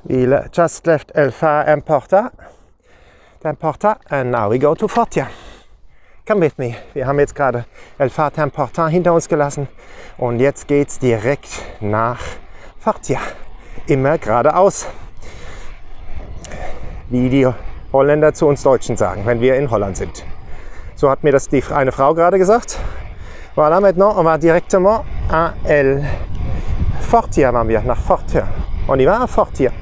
We just left El Far and Porta, and now we go to Fortia. Come with me. Wir haben jetzt gerade El Far and Porta hinter uns gelassen und jetzt geht's direkt nach Fortia. Immer geradeaus. Wie die Holländer zu uns Deutschen sagen, wenn wir in Holland sind. So hat mir das eine Frau gerade gesagt. Voilà, maintenant on va directement à El Fortia, waren wir, nach Fortia. On y va à Fortia.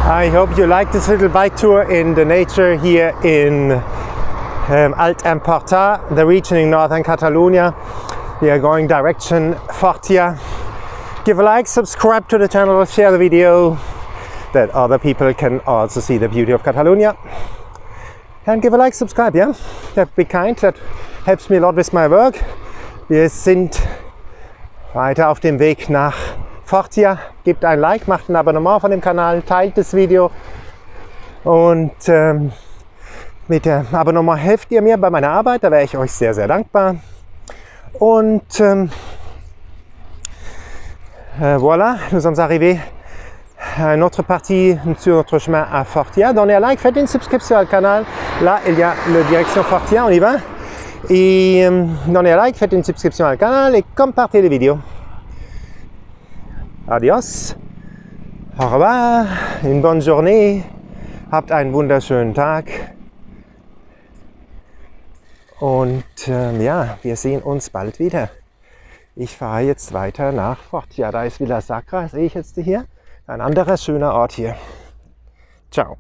I hope you like this little bike tour in the nature here in Alt Empordà, the region in northern Catalonia. We are going direction Fortia. Give a like, subscribe to the channel, share the video, that other people can also see the beauty of Catalonia. And give a like, subscribe, yeah? That'd be kind, that helps me a lot with my work. Wir sind weiter auf dem Weg nach Fortia. Gebt ein Like, macht ein Abonnement von dem Kanal, teilt das Video und mit dem Abonnement helft ihr mir bei meiner Arbeit, da wäre ich euch sehr, sehr dankbar. Und voilà, nous sommes arrivés à une autre partie sur notre chemin à Fortia. Donnez un like, faites une subscription au canal là il y a la direction Fortia, on y va. Et donnez un like, faites une subscription al canal et compartez les vidéos. Adios, au revoir, une bonne journée, habt einen wunderschönen Tag und ja, wir sehen uns bald wieder. Ich fahre jetzt weiter nach Fortia, da ist Villa Sacra, sehe ich jetzt hier, ein anderer schöner Ort hier. Ciao.